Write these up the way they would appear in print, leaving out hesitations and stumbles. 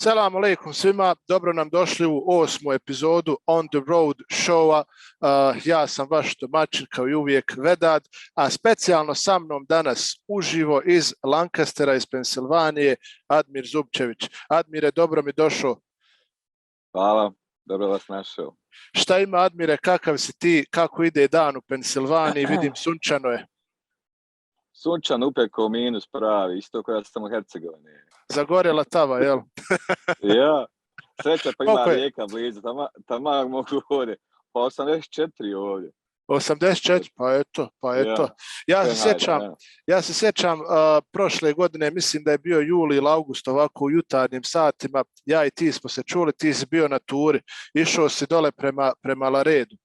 Selam alaikum svima, dobro nam došli u 8. epizodu On the Road showa. Ja sam vaš domaćin kao i uvijek Vedad, a specijalno sa mnom danas uživo iz Lancastera iz Pensilvanije Admir Zupčević. Admire, dobro mi došao. Hvala, dobro vas našao. Šta ima Admire, kakav si ti, kako ide dan u Pensilvaniji, vidim sunčano je. Sunčan upeko minus pravi, isto koja sam u Hercegovini. Zagorjela tava, jel? Ja, sreća pa ima rijeka blizu, tamo mogu ovdje. Pa 84 ovdje. 84, pa eto. Ja se sjećam prošle godine, mislim da je bio juli ili august, ovako u jutarnjim satima, ja i ti smo se čuli, ti si bio na turi, išao si dole prema Laredu.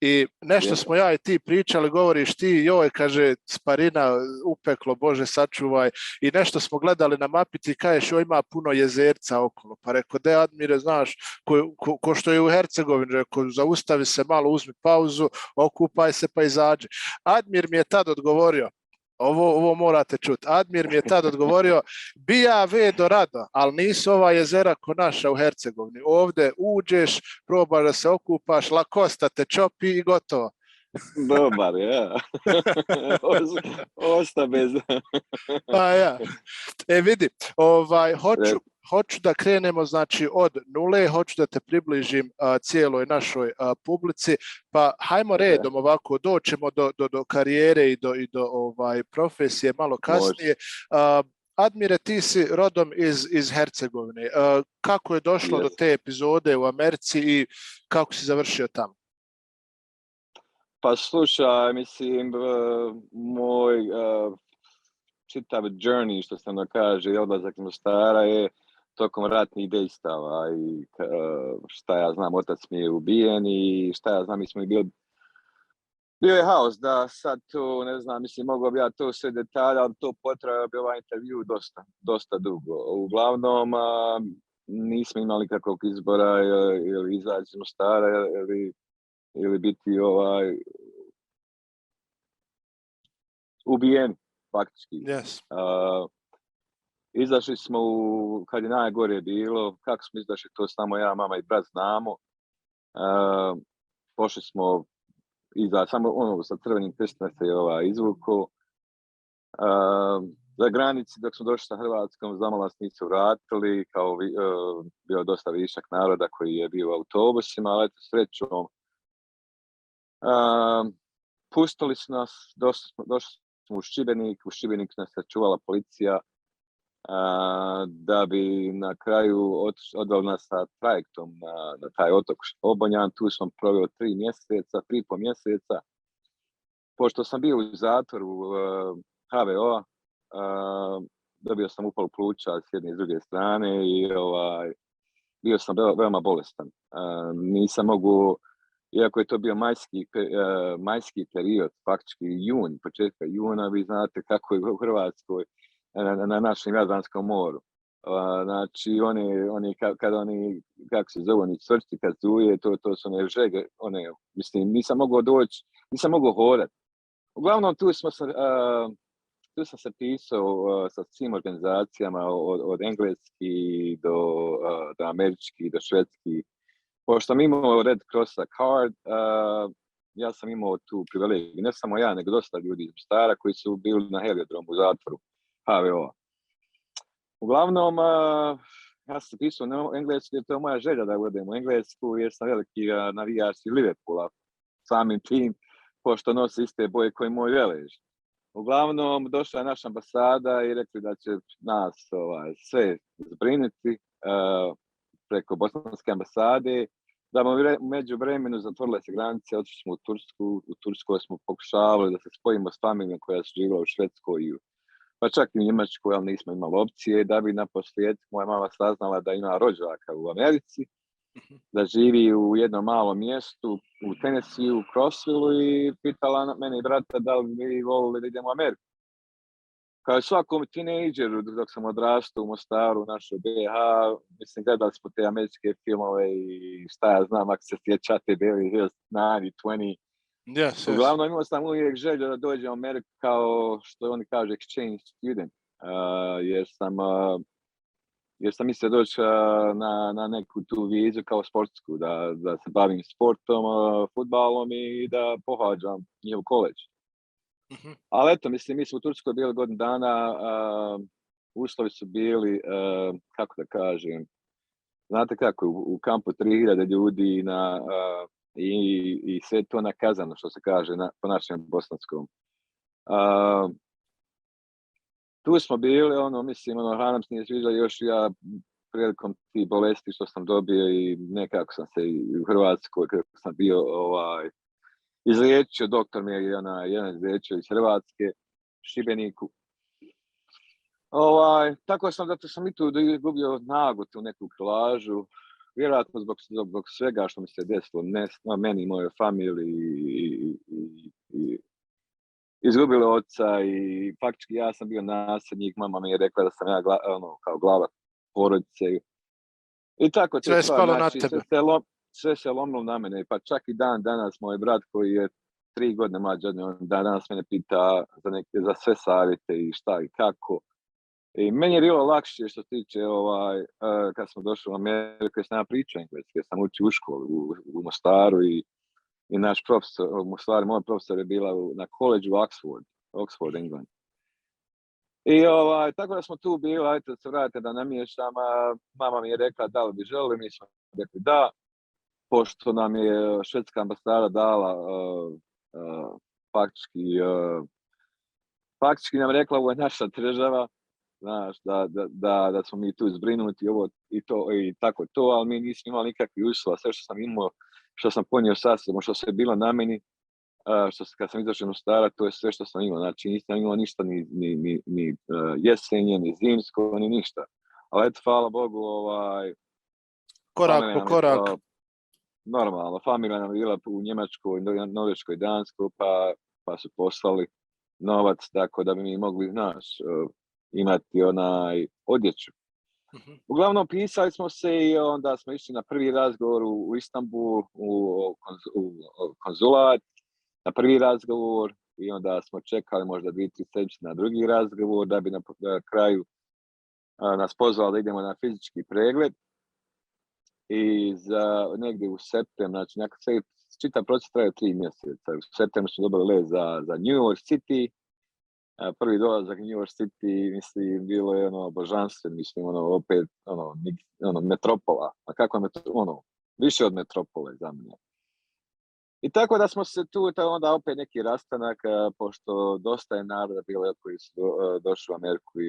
I nešto smo ja i ti pričali, govoriš ti, joj, kaže, Sparina, upeklo, Bože sačuvaj, i nešto smo gledali na mapi, ti kažeš, joj, ima puno jezerca okolo, pa rekao, de Admire, znaš, ko što je u Hercegovini, rekao, zaustavi se malo, uzmi pauzu, okupaj se pa izađi. Admir mi je tad odgovorio, ovo morate čuti, Admir mi je tad odgovorio, bija vedo rado, ali nisu ova jezera ko naša u Hercegovini. Ovdje uđeš, probaš da se okupaš, lakosta te čopi i gotovo. Dobar, ja. Osta bez... Pa ja. Vidi, hoću da krenemo znači od nule, hoću da te približim cijeloj našoj publici, pa hajmo redom ovako, doćemo do karijere i do profesije malo kasnije. Admire, ti si rodom iz Hercegovine. Kako je došlo do te epizode u Americi i kako si završio tamo? Pa slušaj, mislim, moj čitav journey, što se ono kaže, odlazak Mostara je tokom ratnih dejstava i šta ja znam, otac mi je ubijen i šta ja znam, mi smo i bio je haos da sad to, ne znam, mislim, mogao bi ja to sve detalje, ali to potrajao bi ovaj intervju dosta dugo. Uglavnom, nismo imali kakvog izbora ili izaći iz Mostara ili biti ubijeni, faktički. Yes. Izašli smo kad je najgore bilo, kako smo izašli, to samo ja, mama i brat znamo. Pošli smo samo sa crvenim krstom se izvuku. Za granici, dok smo došli sa Hrvatskom, zamalo nas nisu vratili, kao bio dosta višak naroda koji je bio u autobusima, ali eto, srećom. Pustili su nas, došli smo u Šibenik nas sačuvala policija, da bi na kraju odveli nas sa trajektom na taj otok Obonjan. Tu sam proveo 3,5 mjeseca. Pošto sam bio u zatvoru HVO-a, dobio sam upalu pluća s jedne i s druge strane i bio sam veoma bolestan. Nisam mogu, iako je to bio majski period, faktički jun, početka juna, vi znate kako je u Hrvatskoj na našem Jadranskom moru. Znači, kada oni, kako se zove, oni cvrčci kad zuje, to su one žege, mislim, nisam mogao doći, nisam mogao hodati. Uglavnom, tu sam se pisao sa svim organizacijama, od engleski do američki, do švedski. Pošto sam imao Red Crossa card, ja sam imao tu privilegiju, ne samo ja, nego dosta ljudi iz Mostara koji su bili na heliodromu u zatvoru HVO. Uglavnom, ja sam pisao na englesku jer to je moja želja da budem u Englesku jer sam veliki navijač iz Liverpoola, samim tim, pošto nosi iste boje koji moj velež. Uglavnom, došla je naša ambasada i rekli da će nas sve zbrinuti preko bosanske ambasade, da u međuvremenu zatvorile se granice, otišli smo u Tursku. U Turskoj smo pokušavali da se spojimo s familijom koja su živjela u Švedskoj, pa čak i u Njemačkoj, ali nismo imali opcije, da bi naposljedku moja mama saznala da ima rođaka u Americi, da živi u jednom malom mjestu u Tennessee, u Crossville, i pitala mene i brata da li bi volili da idemo u Ameriku. Kao i svakom tinejdžeru, dok sam odrastao u Mostaru, u našoj BiH, mislim, gledali smo te američke filmove i šta ja znam, ako se sjećate, Beverly Hills 90210. Yes. Uglavnom, imao sam uvijek želju da dođem u Ameriku kao što oni kažu exchange student, jer sam jer sam mislio doći na neku tu vizu kao sportsku, da se bavim sportom, fudbalom i da pohađam njihov koleđ. Ali eto, mislim, mi smo u Turskoj bili godinu dana, uslovi su bili, kako da kažem, znate kako, u kampu 3000 ljudi i sve to nakazano, što se kaže po našem bosanskom. Tu smo bili, mislim, hrana se nije sviđala, još ja prilikom tih bolesti što sam dobio i nekako sam se i u Hrvatskoj, kako sam bio izliječio, doktor mi je jedan izliječio iz Hrvatske, Šibeniku. Tako sam, zato sam i tu izgubio nagu tu neku kilažu, vjerojatno zbog svega što mi se desilo, meni i mojoj familiji i izgubili oca i faktički ja sam bio nasljednik, mama mi je rekla da sam ja kao glava porodice. I tako sve je spalo na tebe. Sve se lomilo na mene, pa čak i dan danas moj brat koji je 3 godine mlađi od mene, on danas mene pita za sve savjete i šta i kako. I meni je bilo lakše što se tiče kad smo došli u Ameriku, jer sam ja pričao engleski, jer sam učio u školi u Mostaru i naš profesor, moj profesor je bila na koleđu Oxford, England. I tako da smo tu bili, ajte da se vratite da namještam, mama mi je rekla da li bi želili, mi smo rekli da, pošto nam je švedska ambasada dala faktički nam rekla ovo je naša država, znaš, da smo mi tu zbrinuti ovo i to i tako to, ali mi nismo imali nikakvih uslova, sve što sam imao, što sam ponio sa sobom, što se je bilo na meni, kad sam izašao u Mostara, to je sve što sam imao, znači nisam imao ništa, ni jesenje, ni zimsko, ni ništa. Ali eto, hvala Bogu, korak po korak. Normalno, familija nam je bila u Njemačkoj, Norveškoj, Danskoj, pa su poslali novac tako da bi mi mogli, imati odjeću. Uglavnom, pisali smo se i onda smo išli na prvi razgovor u Istanbul, u konzulat, na prvi razgovor i onda smo čekali možda 2-3 sedmice na drugi razgovor da bi na kraju nas pozvali da idemo na fizički pregled. I negdje u septembru, znači čitav proces traje 3 mjeseca. U septembru smo dobili let za New York City. Prvi dolazak u New York City, mislim, bilo je božanstveno, mislim, opet, metropola. A kako je više od metropole za mene. I tako da smo se tu, onda opet neki rastanak, pošto dosta je naroda bilo koji su došli u Ameriku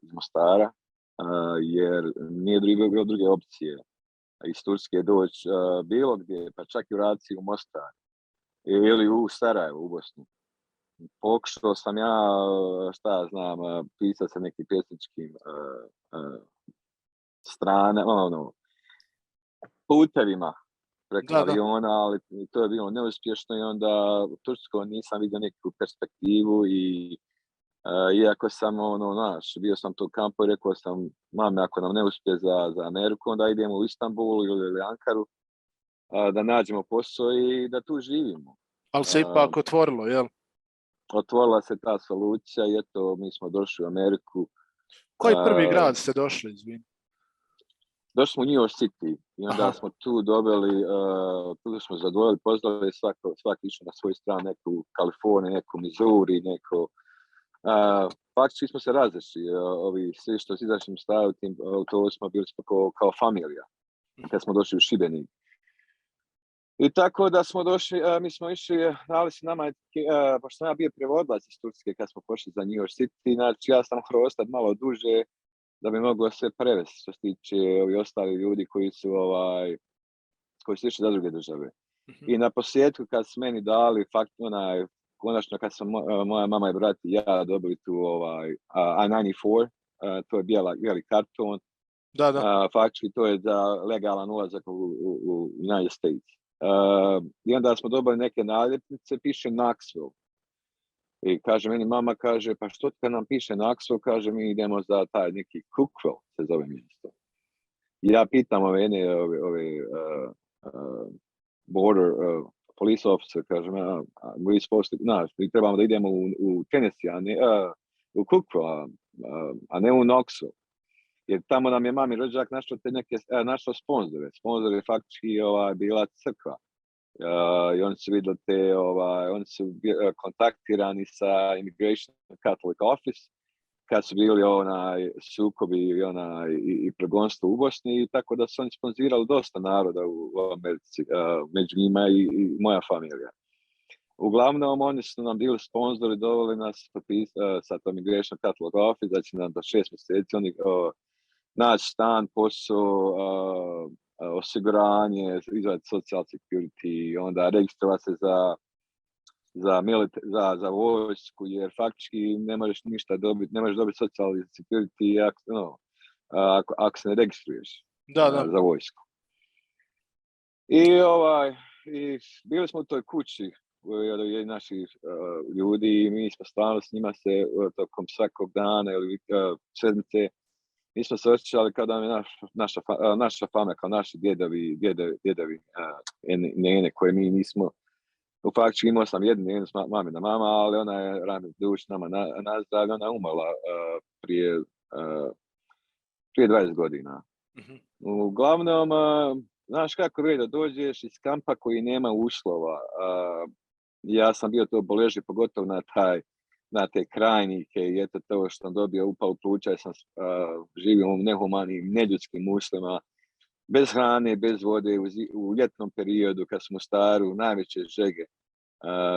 iz Mostara, jer nije bilo druge opcije iz Turske doći bilo gdje, pa čak i u Raciji u Mostar ili u Sarajevo u Bosnu. Pokušao sam ja, pisati sa nekim pjesničkim putevima preko aviona, ali to je bilo neuspješno i onda u Turskoj nisam vidio neku perspektivu i iako sam bio sam tu u kampu i rekao sam mame ako nam ne uspije za Ameriku onda idemo u Istanbul ili Ankaru da nađemo posao i da tu živimo. Ali se ipak otvorilo, jel? Otvorila se ta solucija i eto mi smo došli u Ameriku. Koji prvi grad ste došli, izvini? Došli smo u New York City i onda smo tu dobili, tu smo zadovoljili, pozdravili svaki išao na svoju stranu, neku Kaliforniju, neku Missouri, neko... Faktički smo se različili, svi što si izašli stavili tim autobusima bili smo kao familija, kad smo došli u Šibenik. I tako da smo došli, mi smo išli, ali se nama, pošto sam ja bio prevodilac iz Turske kad smo pošli za New York City, znači ja sam morao ostati malo duže da bi moglo sve prevesti što se tiče ovi ostali ljudi koji su išli za druge države. I na posljedku kad su meni dali konačno kad sam moja mama i brat i ja dobili tu I-94, to je bijeli karton. Da. Faktički to je za legalan ulazak u United States. I onda smo dobili neke naljepnice, piše Knoxville. I kaže meni mama, kaže, pa što kad nam piše Knoxville, kaže mi idemo za taj neki Cookville, se zove mjesto. I ja pitam ove border police officer, kaže mi trebamo da idemo u Tennessee, a ne u Cookville, a ne u Knoxville. Jer tamo nam je mami rođak našao sponzore. Sponzor je faktički bila crkva. I oni su vidjeli oni su kontaktirani sa Immigration Catholic Office kad su bili sukobi i progonstvo u Bosni, i tako da su oni sponzirali dosta naroda u Americi, među njima i moja familija. Uglavnom, oni su nam bili sponzori, doveli nas sa Immigration Catholic Office, znači nam do 6 mjeseci, oni naći stan, posao, osiguranje, izvaditi social security, onda registrovati se za vojsku, jer faktički ne možeš ništa dobiti, ne možeš dobiti social security ako se ne registruješ za vojsku. I bili smo u toj kući naših ljudi i mi smo stalno s njima se tokom svakog dana ili sedmice. Mi smo se osjećali kada je naša fama, kao naši djedovi, nene koje mi nismo. Faktički imao sam jednu njenu mamina mama, ali ona je rano duš nama nazad, ona je umrla prije 20 godina. Mm-hmm. Uglavnom, znaš kako vidi da dođeš iz kampa koji nema uslova. Ja sam bio to boležio, pogotovo na te krajnike, i eto to što sam dobio upal pluća, ja sam živio u nehumanim, neljudskim uslovima, bez hrane, bez vode, u ljetnom periodu kad smo staru, najveće žege.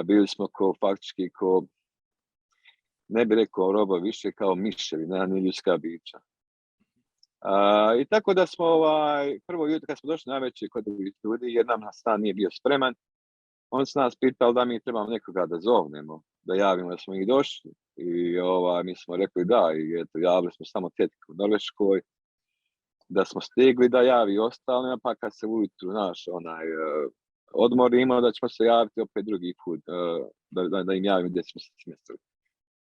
Bili smo faktički ne bi rekao roba, više kao miševi, ne ljudska bića. I tako da smo prvo jutro kad smo došli najveće kod ljudi, jer nam stan nije bio spreman, on se nas pitao da mi trebamo nekoga da zovnemo, da javimo da smo ih došli. I mi smo rekli da, i eto, javili smo samo tetku u Norveškoj, da smo stigli da javi ostalima, pa kad se ujutru odmorimo, da ćemo se javiti opet drugi put, da im javimo gdje smo se smjestili.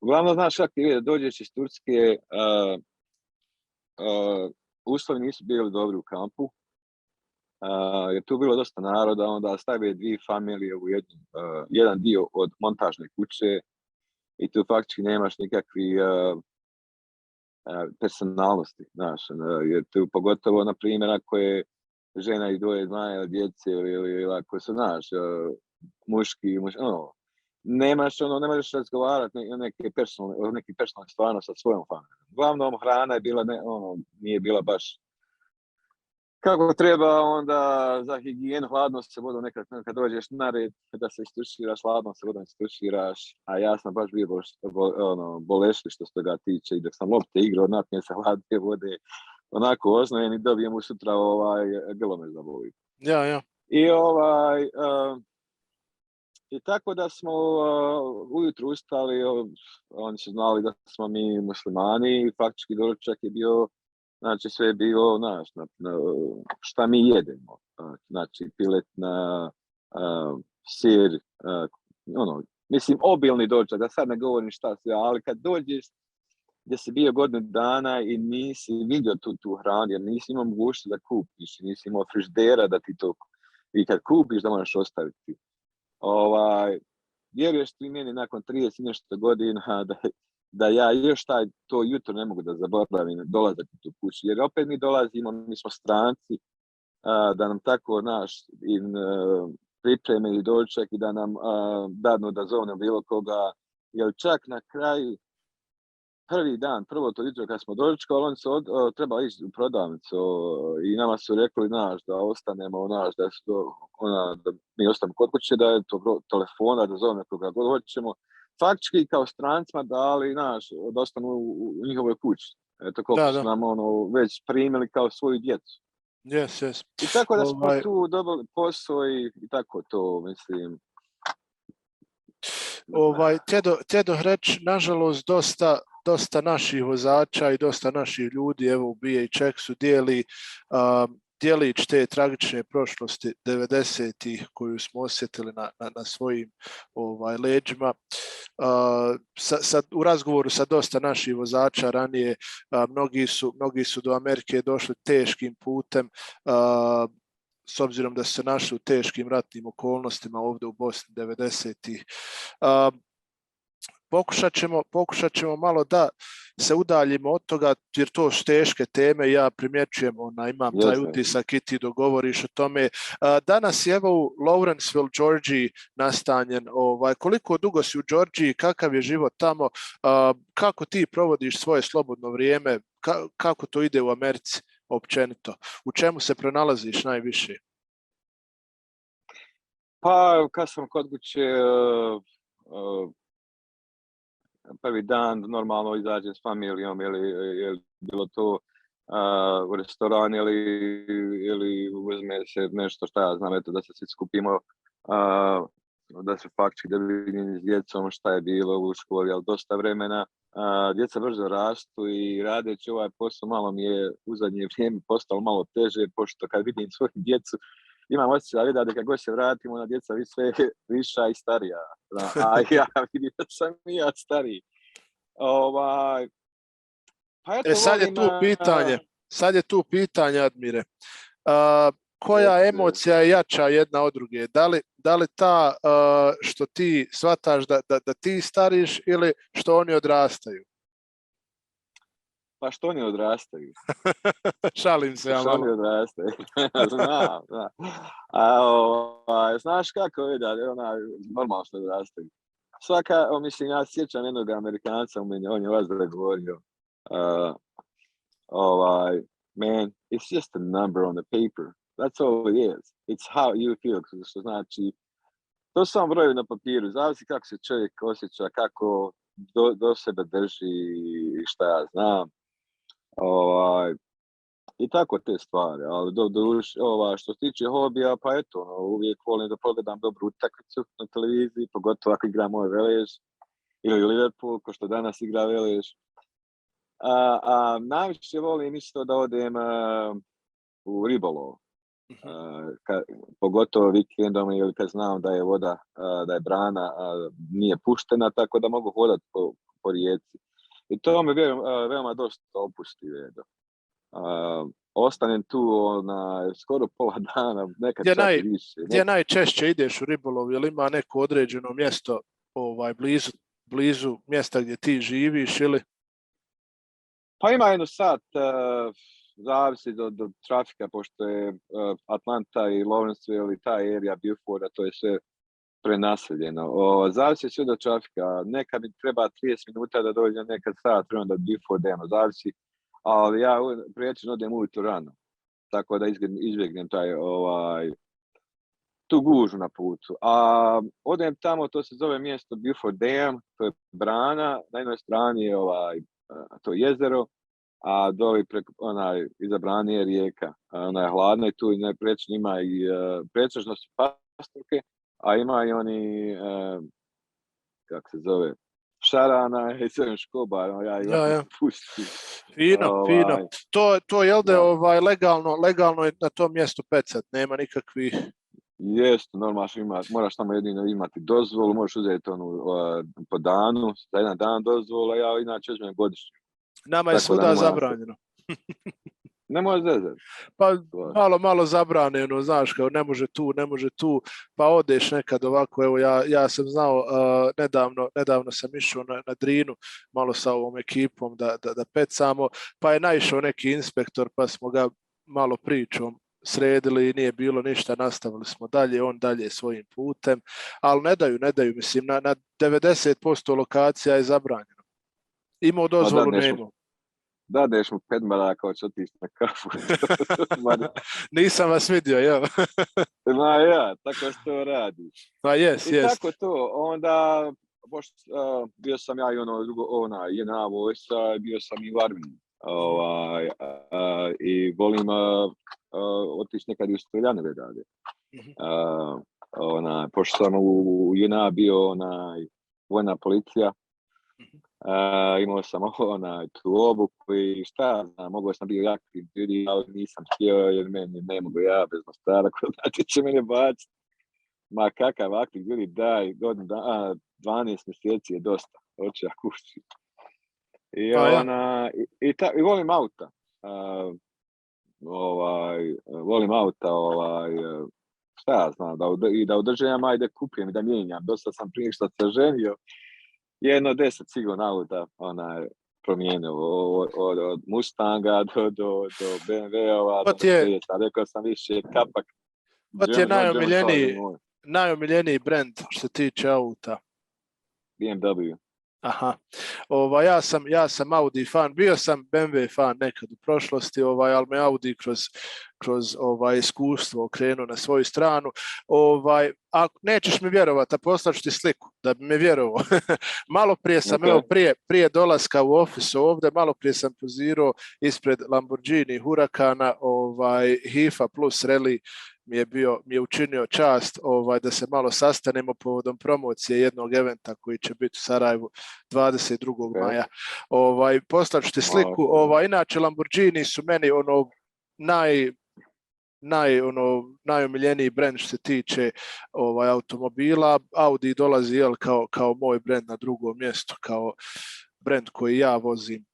Uglavnom, znaš kako ti da dođeš iz Turske, uslovi nisu bili dobri u kampu, jer tu bilo dosta naroda, onda stavije 2 familije u jedan dio od montažne kuće i tu faktički nemaš nikakvi personalnosti, znaš, jer tu pogotovo, na primjer, ako je žena i dvoje djece ili ako su, znaš, muški, ne možeš razgovarati o nekim personalnim stvarima sa svojom familijom. Uglavnom, hrana je bila, nije bila baš kako treba, onda za higijenu hladno se vodom nekad kad dođeš na red da se istuširaš, hladno se vodom istuširaš, a ja sam baš bio bolešli što se toga tiče, i dok sam lopte igrao, napije se hladne vode, onako oznojen i dobijem u sutra grlo me zaboli. Ja. I tako da smo ujutru ustali, oni su znali da smo mi muslimani i faktički doručak je bio, znači sve je bilo, šta mi jedemo, znači piletna, sir, mislim obilni doručak, da sad ne govorim šta sve, ali kad dođeš gdje si bio godinu dana i nisi vidio tu hranu, jer nisi imao mogućnosti da kupiš, nisi imao frižidera da ti to, i kad kupiš da moraš ostaviti. Vjeruješ ti meni nakon 30 nešto godina da ja još to jutro ne mogu da zaboravim dolazak u tu kuću, jer opet mi dolazimo, mi smo stranci, da nam tako pripreme i doručak i da nam dadnu da zovne bilo koga, jer čak na kraju prvi dan, prvo to jutro kad smo doručkali, on se treba ići u prodavnicu i nama su rekli da ostanemo, da mi ostanemo kod kuće, da je to telefona, da zovne koga god hoćemo. Faktički kao strancima dali, da ostanu u njihovoj kući. Eto koliko su nam već primili kao svoju djecu. Yes. I tako da smo tu dobili posao i tako to, mislim. Tjedo reći, nažalost, dosta naših vozača i dosta naših ljudi, evo u BHX-u dijelić te tragične prošlosti 90-ih koju smo osjetili na svojim leđima. U razgovoru sa dosta naših vozača ranije, mnogi su do Amerike došli teškim putem, s obzirom da su se našli u teškim ratnim okolnostima ovdje u Bosni 90-ih. pokušat ćemo malo da se udaljimo od toga, jer to su teške teme, ja primjećujem, imam taj utisak i ti dogovoriš o tome. Danas je evo u Lawrenceville, Georgiji nastanjen. Koliko dugo si u Georgiji, kakav je život tamo, kako ti provodiš svoje slobodno vrijeme, kako to ide u Americi općenito, u čemu se pronalaziš najviše? Pa, kad sam kod kuće, prvi dan normalno izađem s familijom ili bilo to u restoran ili uzme se nešto šta ja znam, eto, da se svi skupimo, da se faktički da vidim s djecom šta je bilo u školi, ali dosta vremena. Djeca brzo rastu i radeći ovaj posao malo mi je u zadnje vrijeme postalo malo teže, pošto kad vidim svoju djecu imam osjećaj da kad god se vratimo na djeca sve viša i starija, a ja vidim da sam i ja stariji. Pa eto, sad je tu pitanje, Admire. Koja emocija je jača jedna od druge? Da li ta što ti shvataš da ti stariš ili što oni odrastaju? Pa što oni odrastaju? Šalim se, ja malo. Što oni odrastaju? Znam. Znaš kako je normalno što odrastaju. Mislim, ja sjećam jednog Amerikanca u meni, on je vas da govorio, man, it's just a number on the paper. That's all it is. It's how you feel. Što znači, to su samo brojevi na papiru. Zavisi kako se čovjek osjeća, kako do sebe drži, šta ja znam. I tako te stvari. Ali što se tiče hobija, pa eto, uvijek volim da pogledam dobru utakmicu na televiziji, pogotovo ako igra moj Velež ili Liverpool, ko što danas igra Velež. Najviše volim isto da odem u ribolov. Pogotovo vikendom ili kad znam da je voda, da je brana nije puštena, tako da mogu hodati po rijeci. I to me veoma dosta opusti. Ostanem tu skoro pola dana, nekad čak i više. Gdje najčešće ideš u ribolov? Je li ima neko određeno mjesto blizu mjesta gdje ti živiš ili? Pa ima jedno sat, zavisi do trafika, pošto je Atlanta i Lawrenceville i ta area Beauforta, to je sve prenaseljeno. Zavisi sve do trafika. Nekad mi treba 30 minuta da dođem, nekad sat vremena do Beaufort demo, zavisi. Ali ja priječno odem ujutro rano, tako da izbjegnem tu gužu na putu. A odem tamo, to se zove mjesto Beaufort Dam, to je brana, na jednoj strani je to jezero, a doli iza brane je rijeka. Ona je hladna i tu prečno ima i pretežno su pastrke, a ima i oni, kako se zove, šarana i sve škobar, ja pustim. Fino. To je da legalno je na tom mjestu pecat, nema nikakvih... Jeste, normalno moraš tamo jedino imati dozvolu, možeš uzeti po danu, za jedan dan dozvola, ja inače uzmem godišnju. Nama je svuda zabranjeno. Ne može zezati. Pa malo zabranjeno, znaš, kao ne može tu, pa odeš nekad ovako, evo ja sam znao, nedavno sam išao na Drinu, malo sa ovom ekipom da pecamo, pa je naišao neki inspektor, pa smo ga malo pričom sredili i nije bilo ništa, nastavili smo dalje, on dalje svojim putem, ali ne daju, mislim, na 90% lokacija je zabranjeno. Imao dozvolu, nemao. Dadeš mu 5 maraka, hoće otići na kafu. Nisam vas vidio, jel? Tako se to radi. Pa jes. Tako to, onda bio sam ja i JNA vojska, bio sam i u armiji. I volim otići nekad i u streljane rade. Pošto sam u JNA bio vojna policija, imao sam tu obuku i šta znam, mogao sam bio jaktiv ljudi, ali nisam htio jer meni ne mogu ja bez mostara, znači će mene baciti. Ma kakav aktiv ljudi, daj, 12 mjeseci je dosta, hoće ja kući. I volim auta. Volim auta, šta ja znam, da održavam, ajde kupijem i da mijenjam. Dosta sam prije što se ženio jedno 10 sigurno auta promijenio od Mustanga do BMW-ova, do Mercedesa. Rekao sam više kapak. To je najomiljeniji brand što se tiče auta. BMW. Aha. Ja sam Audi fan, bio sam BMW fan nekad u prošlosti, ali me Audi kroz iskustvo okrenuo na svoju stranu. Ako nećeš mi vjerovati, a poslaću ti sliku da bi me vjerovao. Malo prije sam, prije dolaska u ofisu ovdje, malo prije sam pozirao ispred Lamborghini Huracana, HIFA plus Rally mi je učinio čast da se malo sastanemo povodom promocije jednog eventa koji će biti u Sarajevu 22. maja. Poslaću ti sliku. Inače Lamborghini su meni najomiljeniji brend što se tiče automobila. Audi dolazi kao moj brend na drugom mjestu, kao brend koji ja vozim.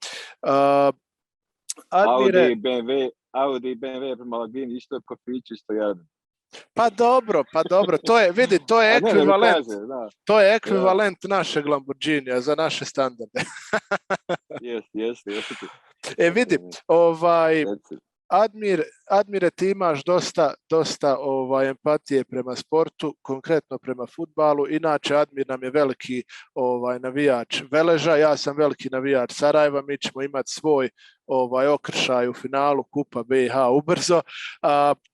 Audi i BMW prema Lamborghini isto kofići isto jadan. Pa dobro, to je ekvivalent. To je ekvivalent našeg Lamborghinija za naše standarde. Jeste. Vidi, Admire, ti imaš dosta empatije prema sportu, konkretno prema fudbalu. Inače, Admir nam je veliki navijač Veleža, ja sam veliki navijač Sarajeva, mi ćemo imati svoj okršaj u finalu Kupa BiH ubrzo.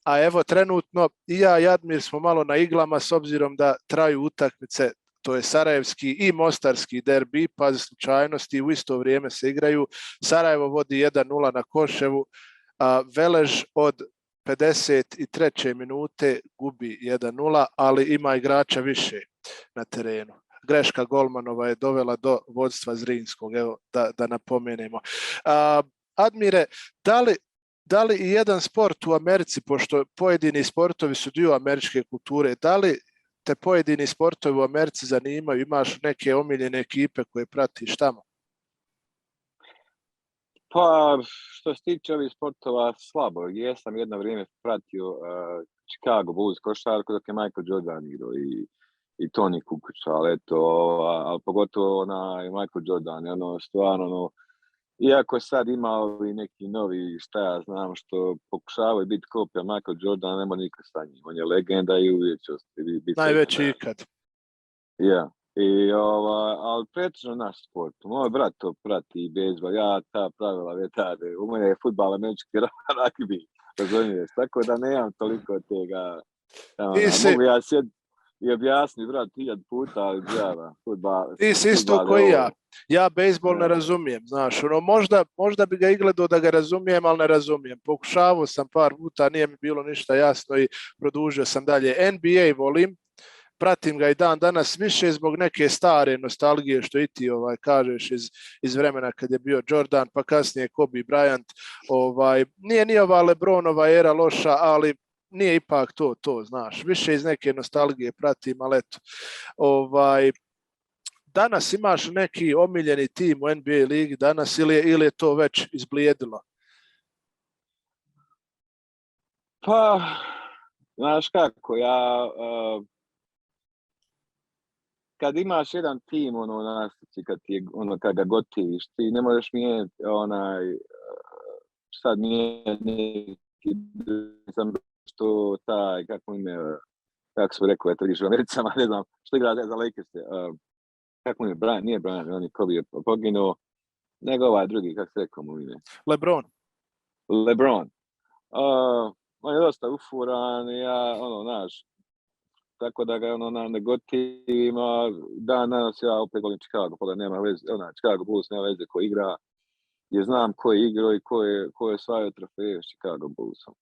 A evo, trenutno i ja i Admir smo malo na iglama s obzirom da traju utakmice. To je sarajevski i mostarski derbi, pazi slučajnosti, u isto vrijeme se igraju. Sarajevo vodi 1-0 na Koševu, Velež od 53. minute gubi 1-0, ali ima igrača više na terenu. Greška golmanova je dovela do vodstva Zrinskog, evo da napomenemo. Admire, da li i jedan sport u Americi, pošto pojedini sportovi su dio američke kulture, da li te pojedini sportovi u Americi zanimaju? Imaš neke omiljene ekipe koje pratiš tamo? Pa, što se tiče ovih sportova, slabo. Jesam jedno vrijeme pratio Chicago Bulls košarku dok je Michael Jordan igrao i Tony Kukoc, ali pogotovo Michael Jordan, stvarno, iako sad ima ovi neki novi, šta ja znam, što pokušavaju biti kopija Michael Jordan, nema nikad sa njim. On je legenda i uvijek će biti najveći ikad. Ja. Ali pretežno naš sport. Moj brat to prati i bejzbol, ja ta pravila vetade. U mene je fudbal, američki rugby, razumiješ. Tako da nemam toliko tega. Mogu ja sjeti i objasni, brat, 1000 puta, ali fudbal. Ti si isto koji ja. Ja bejzbol ne razumijem, znaš. Možda bi ga izgledao da ga razumijem, ali ne razumijem. Pokušavao sam par puta, nije mi bilo ništa jasno i produžio sam dalje. NBA volim. Pratim ga i dan danas više zbog neke stare nostalgije što i ti kažeš iz vremena kad je bio Jordan, pa kasnije Kobe Bryant. Nije ni ova LeBronova era loša, ali nije ipak to, znaš. Više iz neke nostalgije pratim, ali eto. Danas imaš neki omiljeni tim u NBA ligi danas ili je to već izblijedilo? Pa, znaš kako, kad imaš jedan tim nastupi, kad ga gotiviš, ti ne možeš mijenjati sad mijenjati što taj, kako su rekao, eto vidiš u Americama, ne znam, što igra za Lakers, kako mu ime, Brian, nije Brian, on je Kobe je poginuo, nego ovaj drugi, kako se rekao mu ime? LeBron. On je dosta ufuran, znaš, tako da ga ne gotivim, danas ja opet volim Chicago, pa da nema veze, Chicago Bulls nema veze ko igra, jer znam ko je igrao i ko je osvajao trofeje s Chicago Bullsom.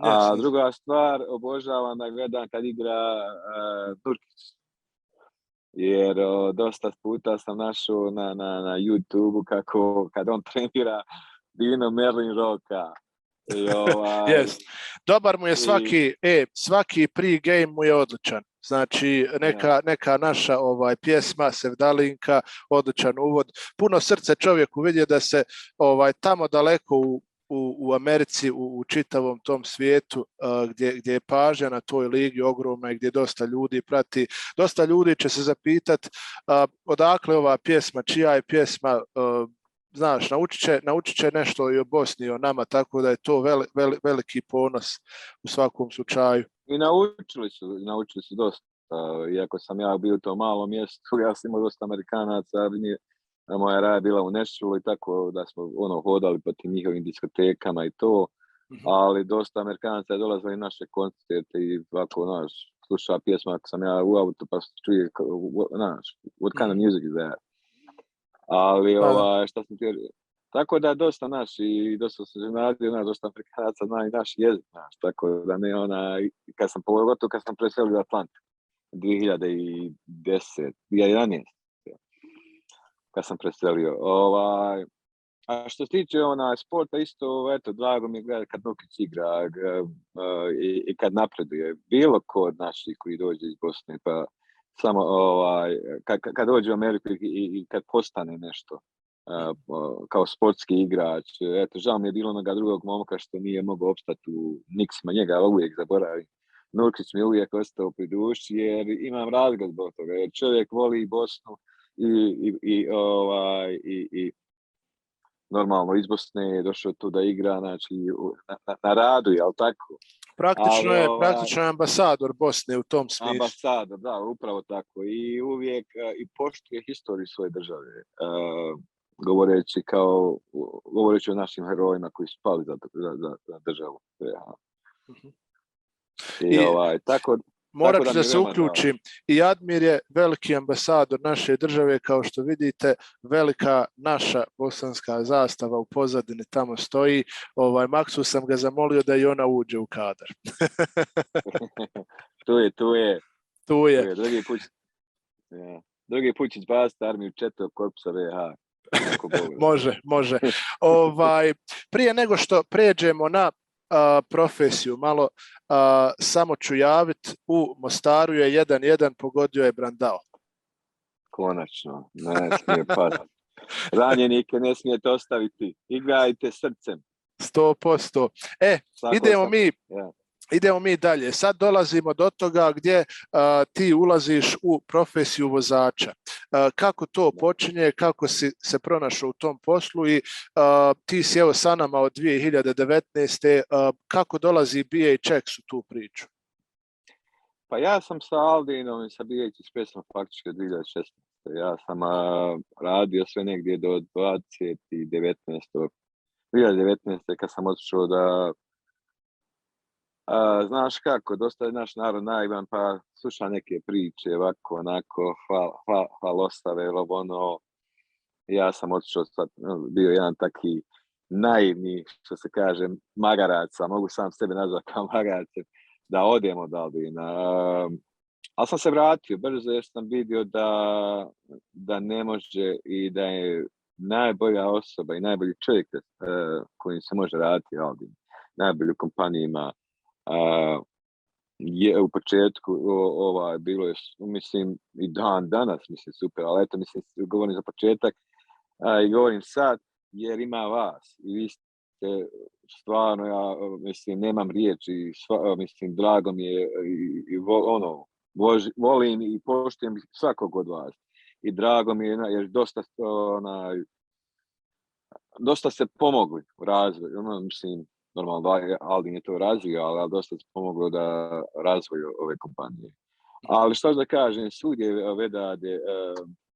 A druga stvar, obožavam da gledam kad igra Nurkić, jer dosta puta sam našao na YouTube kako kad on trenira Dino Merlin Roka. Yes. Dobar mu je svaki pre-game mu je odličan. Znači neka naša pjesma Sevdalinka, odličan uvod. Puno srce čovjeku vidje da se tamo daleko u Americi, u čitavom tom svijetu gdje je pažnja na toj ligi ogromna i gdje dosta ljudi prati. Dosta ljudi će se zapitati odakle ova pjesma, čija je pjesma, znaš, naučit će nešto i o Bosni i o nama, tako da je to veliki ponos u svakom slučaju. I naučili su dosta. Iako sam ja bio u tom malom mjestu, ja sam imao dosta Amerikanaca, moja raja bila u Nashvilleu i tako da smo hodali po tim njihovim diskotekama i to, ali dosta Amerikanaca je dolazili na naše koncerte i ovako, sluša pjesma ako sam ja u auto pa čuje, what kind of music is that? Ali šta sam htio, tako da dosta dosta se radio, dosta Amerikanaca zna i naš jezik, tako da ne pogotovo kad sam preselio u Atlantu 2010, 2011, kad sam preselio. A što se tiče sporta, isto, eto, drago mi je gledati kad Nukić igra i kad napreduje. Bilo ko od naših koji dođe iz Bosne, pa samo kad dođe u Ameriku i kad postane nešto kao sportski igrač. Eto, žao mi je bilo onoga drugog momka što nije mogao opstati u Knicksima, njega uvijek zaboravim. Nurkić mi je uvijek ostao pri duši jer imam razlog zbog toga. Jer čovjek voli Bosnu i normalno iz Bosne je došao tu da igra, znači na radu, jel tako? Praktično je ambasador Bosne u tom smislu. Ambasador, da, upravo tako. I uvijek i poštuje historiju svoje države. Govoreći o našim herojima koji su pali za državu. Morat ću da se uključim. I Admir je veliki ambasador naše države, kao što vidite, velika naša bosanska zastava u pozadini tamo stoji. Maksu sam ga zamolio da i ona uđe u kadar. Tu je. Drugi put će zbaciti armiju 4. korpusa BiH. Može. Prije nego što pređemo na profesiju, malo samo ću javiti, u Mostaru je 1-1, pogodio je Brandao. Konačno, ne smije pati. Ranjenike ne smijete ostaviti, igrajte srcem. 100%. Idemo mi dalje. Sad dolazimo do toga gdje ti ulaziš u profesiju vozača. Kako to počinje, kako si se pronašao u tom poslu i ti si evo sa nama od 2019. Kako dolazi BHX u tu priču? Pa ja sam sa Aldinom i sa BH Expressom faktički 2016. Ja sam radio sve negdje do 2019. Kad sam otišao da znaš kako, dosta je naš narod naivan, pa sluša neke priče, ovako, onako, hvalostave, ja sam otišao, bio jedan taki naivni, što se kaže, magarac, a mogu sam sebe nazvati kao magaracem, da odem od Aldina. Ali sam se vratio brzo jer sam vidio da ne može i da je najbolja osoba i najbolji čovjek kojim se može raditi Aldin. Najbolju kompanijima. Je u početku bilo je, mislim, i danas mislim super, ali eto, mislim, govorim za početak i govorim sad jer ima vas i vi ste stvarno, ja mislim, nemam riječi, mislim, drago mi je i volim i poštujem svakog od vas i drago mi je jer dosta ste pomogli u razvoju, mislim, normalno Aldin je to razvio, ali dosta se pomoglo da razvoju ove kompanije. Ali što da kažem, svugdje vedade,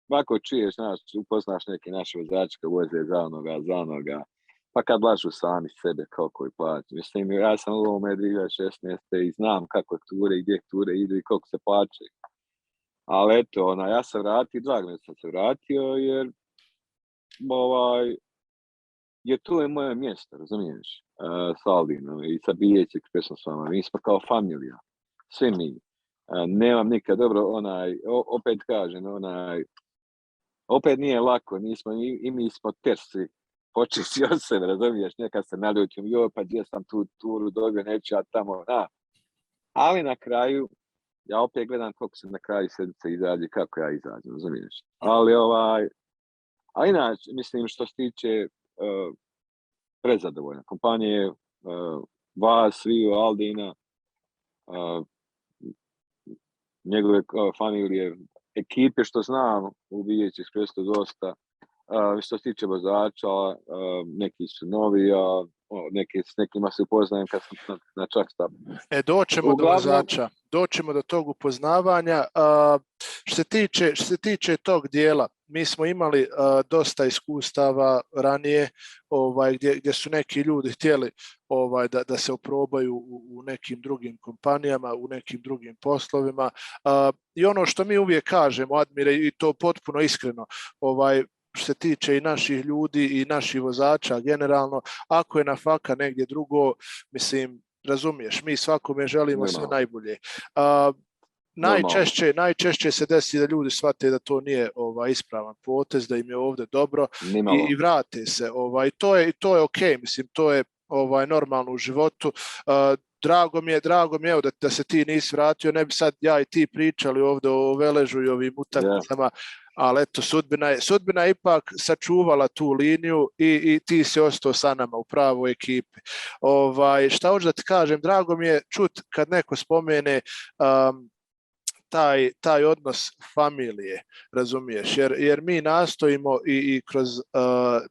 ovako čuješ, upoznaš neke naše vozače koji voze za onoga, pa kad lažu sami sebe koliko je plaću. Mislim, ja sam u ovome 2016. i znam kako ture i gdje ture idu i koliko se plaće. Ali eto, ja sam vratio, drago mi sam se vratio jer tu je moje mjesto, razumiješ, s Aldinom i sa BH Expressom s vama. Mi smo kao familija, svi mi. Nemam nikad, dobro, opet kažem, opet nije lako, mi smo tersi, početi od sebe, razumiješ, nekad se naljutim, pa gdje sam tu turu dobio, neću ja tamo, ali na kraju, ja opet gledam koliko se na kraju sedmice izađe, kako ja izađem, razumiješ. Ali inače, mislim, što se tiče prezadovoljna. Kompanije, vas, sviju, Aldina, njegove familije, ekipe što znam u BH Expressu dosta. Što se tiče vozača, neki su novi, s nekima se upoznajem kad sam na čak stavu. Doćemo do vozača, doćemo do tog upoznavanja. Što se tiče tog dijela, mi smo imali dosta iskustava ranije gdje su neki ljudi htjeli da se oprobaju u nekim drugim kompanijama, u nekim drugim poslovima. I ono što mi uvijek kažemo, Admire, i to potpuno iskreno, što se tiče i naših ljudi i naših vozača generalno, ako je na faka negdje drugo, mislim, razumiješ, mi svakome želimo sve najbolje. Najčešće se desi da ljudi shvate da to nije ispravan potez, da im je ovdje dobro i vrate se. To je ok, mislim, to je normalno u životu. Drago mi je da se ti nisi vratio, ne bi sad ja i ti pričali ovdje o Veležu i ovim utakmicama, ali eto, sudbina je ipak sačuvala tu liniju i ti si ostao sa nama u pravoj ekipi. Šta hoću da ti kažem, drago mi je čut kad neko spomene taj odnos familije, razumiješ, jer mi nastojimo i kroz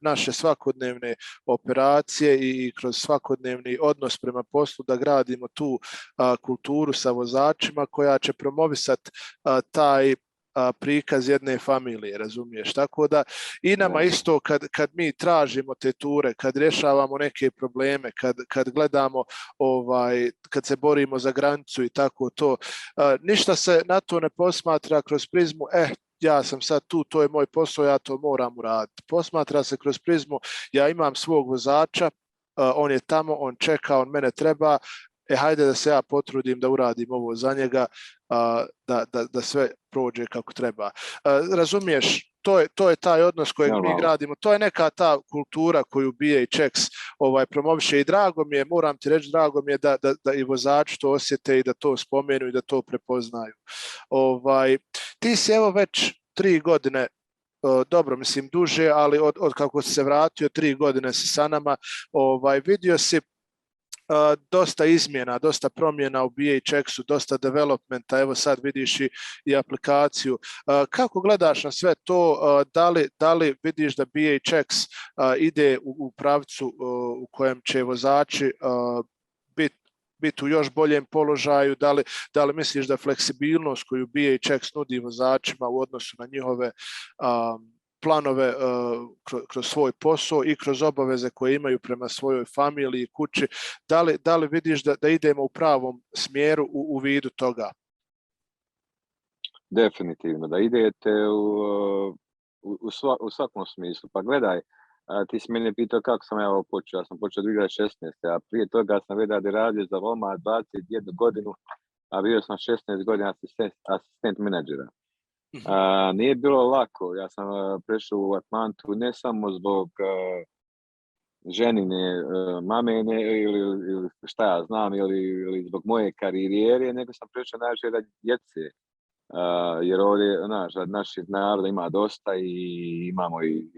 naše svakodnevne operacije i kroz svakodnevni odnos prema poslu da gradimo tu kulturu sa vozačima koja će promovisati taj prikaz jedne familije, razumiješ, tako da i nama isto kad mi tražimo te ture, kad rješavamo neke probleme, kad gledamo kad se borimo za granicu i tako to, ništa se na to ne posmatra kroz prizmu ja sam sad tu, to je moj posao, ja to moram uraditi. Posmatra se kroz prizmu, ja imam svog vozača, on je tamo, on čeka, on mene treba, hajde da se ja potrudim da uradim ovo za njega, da sve prođe kako treba. Razumiješ, to je taj odnos kojeg mi gradimo, to je neka ta kultura koju BHX promoviše i moram ti reći, drago mi je da i vozači to osjete i da to spomenu i da to prepoznaju. Ti si evo već 3 godine, dobro, mislim duže, ali od kako si se vratio 3 godine si sa nama, vidio si dosta izmjena, dosta promjena u BHX-u, dosta developmenta, evo sad vidiš i aplikaciju. Kako gledaš na sve to? Da li vidiš da BHX ide u pravcu u kojem će vozači biti u još boljem položaju? Da li misliš da fleksibilnost koju BHX nudi vozačima u odnosu na njihove planove kroz svoj posao i kroz obaveze koje imaju prema svojoj familiji i kući, da li vidiš da idemo u pravom smjeru u vidu toga? Definitivno, da idete u svakom smislu. Pa gledaj, ti si mene pitao kako sam ja počeo. Ja sam počeo 2016. A prije toga sam radio za Walmart 21 godinu, a bio sam 16 godina asistent menadžera. Nije bilo lako, ja sam prešao u Atlantu ne samo zbog ženine mamene ili šta ja znam ili zbog moje karijere, nego sam prešao najviše radi djece, jer ovdje naših naroda ima dosta i imamo i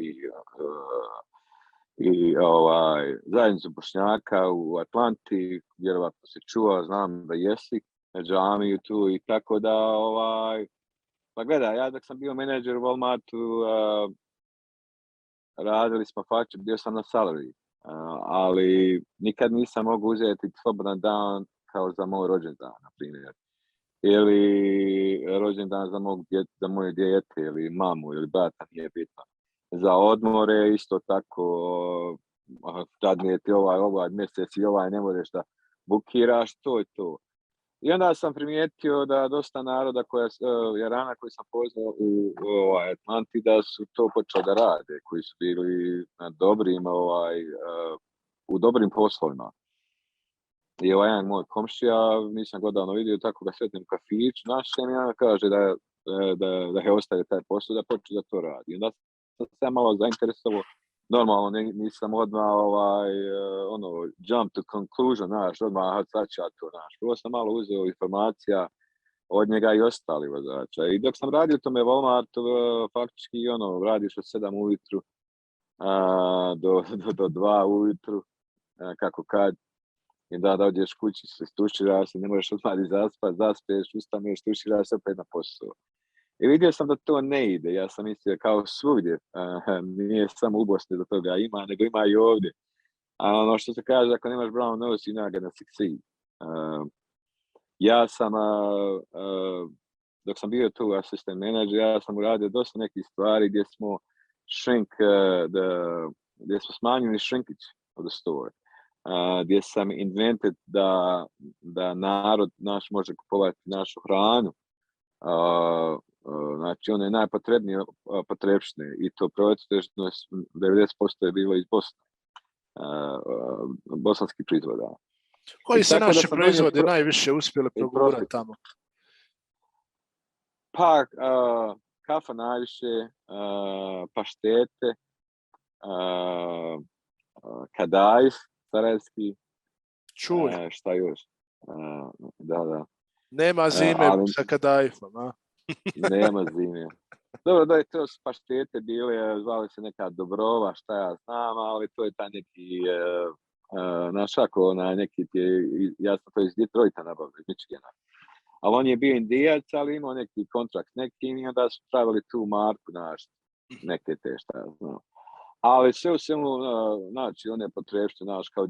zajednicu Bošnjaka u Atlanti, vjerovatno si čuo, znam da jesi, džamiju tu i tako da pa gledaj, ja dok sam bio menadžer u Walmartu, radili smo faktički, bio sam na salary, ali nikad nisam mogao uzeti slobodan dan kao za moj rođendan, na primjer. Ili rođendan za moje dijete, ili mamu, ili brata, nije bitno. Za odmore isto tako, tad nije ti ovaj mjesec i ne možeš da bukiraš, to je to. I onda sam primijetio da dosta naroda Jarana koji sam poznao u Atlanti, da su to počeli da rade, koji su bili na u dobrim poslovima. I jedan moj komšija, nisam ga odavno vidio, tako ga sretnem u kafić, našem i ona kaže da je ostavio taj posao, da počne da to radi. I onda sam se malo zainteresovao. Normalno nisam odmah jump to conclusion, odmah sad ću ja to, Prvo sam malo uzeo informacija od njega i ostali vozača. I dok sam radio tome Walmartu, faktički radiš od 7 ujutru do 2 ujutru, kako kad, i da odješ kući, se stuširaš i ne možeš odmah zaspeš, ustaneš, stuširaš se opet na posao. I vidio sam da to ne ide, ja sam mislio kao svugdje, nije samo u Bosni da toga ima, nego ima i ovdje. A ono što se kaže, ako nemaš brown nose, you're not gonna succeed. Ja sam, dok sam bio tu assistant manager, ja sam uradio dosta nekih stvari gdje smo gdje smo smanjili shrinkage of the store. Gdje sam invented da narod naš može kupovati našu hranu. Znači, one najpotrebnije potrebštine i to protežno 90% je bilo iz Bosne. Bosanskih proizvoda. Koji se naši proizvodi najviše uspjeli progurati tamo? Pa, kafa najviše, paštete, kadajf, sarajevski. Čuj. Šta još? Da. Nema zime sa kadajfom, a? Nema zime. Dobro, da je to s paštete bile, zvali se neka Dobrova, šta ja znam, ali to je taj neki, naš ako, neki, ja sam to iz Detroita nabavio, iz Michigana. Ali on je bio Indijac, ali imao neki kontrakt s nekim i onda su pravili tu marku naš, neke te šta ja znam. Ali sve u svemu, znači, one potrebšte, naš, kao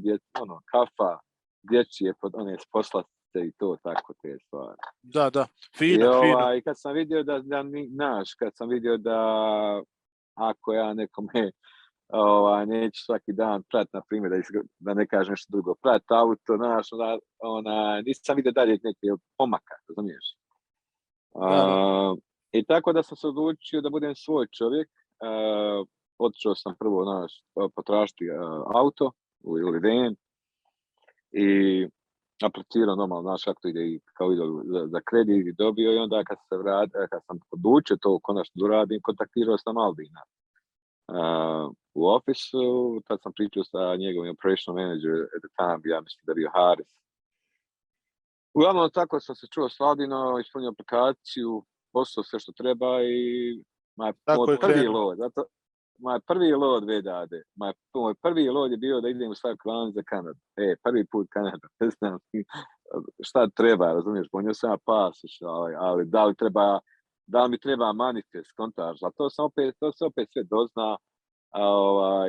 kafa, dječje, one poslastice i to, tako te stvari. Da, fino. I kad sam vidio da ako ja nekome neću svaki dan prat, na primjer, da ne kažem nešto drugo, prat auto, nisam vidio dalje neke pomaka, razumiješ? I tako da sam se odlučio da budem svoj čovjek. Otišao sam prvo potražiti auto ili van i aplicirao normalno, kako to ide kao ide za kredit i dobio, i onda kad sam odlučio to konačno da uradim, kontaktirao sam Albina u ofisu, tad sam pričao sa njegovim operational manager at the time, ja mislim da bio Haris. Uglavnom tako sam se čuo s Albinom, ispunio aplikaciju, poslao sve što treba i moj prvi lod vedade. Moj prvi lod je bio da idem u svaki lan za Kanadu. Prvi put Kanada. Ne znam šta treba, razumiješ, ponio sam pasoš, ali da li mi treba manifest, kontaž, a to se opet sve dozna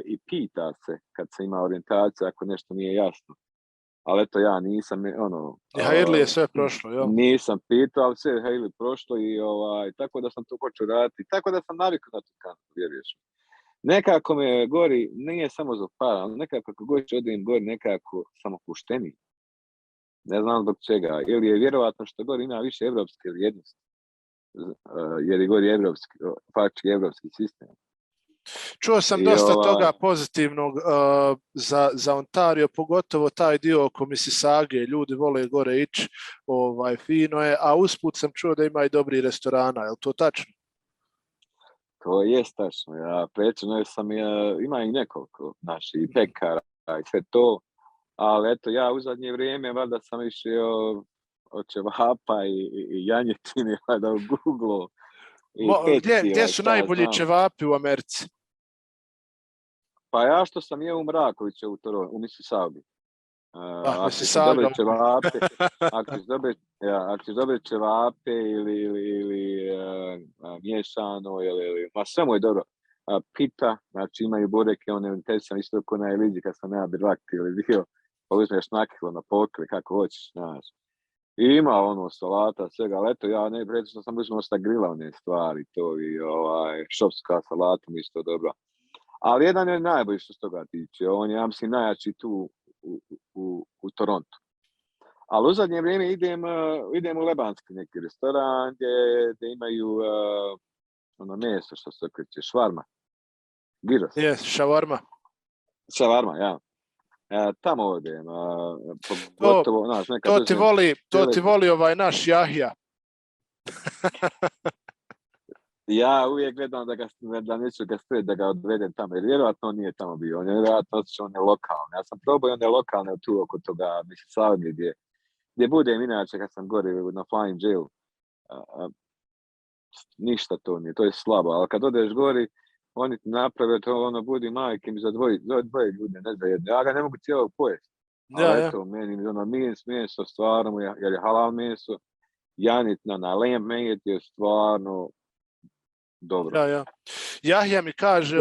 i pita se kad se ima orijentacija ako nešto nije jasno. Ali eto, ja nisam, Hajli je sve prošlo, jel? Nisam pitao, ali sve je Hajli prošlo i tako da sam to počeo raditi. Tako da sam navikao na tu Kanadu, vjeruješ. Nekako me gori, nije samo zbog para, ali nekako kako god ću odim gori, nekako sam opušteniji. Ne znam zbog čega. Ili je vjerovatno što gori ima više evropske vrijednosti. Jer je gori faktički evropski sistem. Čuo sam dosta toga pozitivnog za Ontario, pogotovo taj dio oko Mississauge, ljudi vole gore ići, fino je, a usput sam čuo da ima i dobri restorana, je li to tačno? To jest tačno, ja prečeno sam, ima i nekoliko naših pekara i sve to, ali eto, ja u zadnje vrijeme valjda sam išao od ćevapa i janjetine valjda u Google. Gdje su najbolji ćevapi u Americi? Pa ja što sam jeo u Mrakovića u Mississaugi. Ako ćeš dobiti ćevape ili miješano, ma sve mu je dobro. Pita, znači imaju bureke, one sam isto ko na Eliđi kad sam ja birlakti ili bio, pa uzmeš nakilo na pokri, kako hoćeš, znaš. I ima salata, svega, ali eto, ja prečesto sam uzmano sa grila one stvari, to i šopska salata mi isto dobro. Ali jedan je najbolji što se toga tiče, on je, ja mislim, najjači tu u Torontu. Ali u zadnje vrijeme idem u lebanski neki restoran gdje imaju meso što se okreće, švarma. Giros. Šavarma. Šavarma, ja. Tamo odem. To ti voli ovaj naš Jahja. Ja uvijek gledam da neću ga spred, da ga odvedem tamo, jer vjerojatno on nije tamo bio, on je vjerojatno otišao, on je lokalne. Ja sam probao one lokalne tu oko toga Mississauga gdje budem inače kad sam gore na Flying Jail. Ništa to nije, to je slabo, ali kad odeš gori, oni naprave to, ono, budi majke mi za dvoje ljude, ne za jedno. Ja ga ne mogu cijelog pojesti. Ali eto, meni ono meso stvarno, jer je halal meso, janitna na lamb meat je stvarno dobro. Jahja mi kaže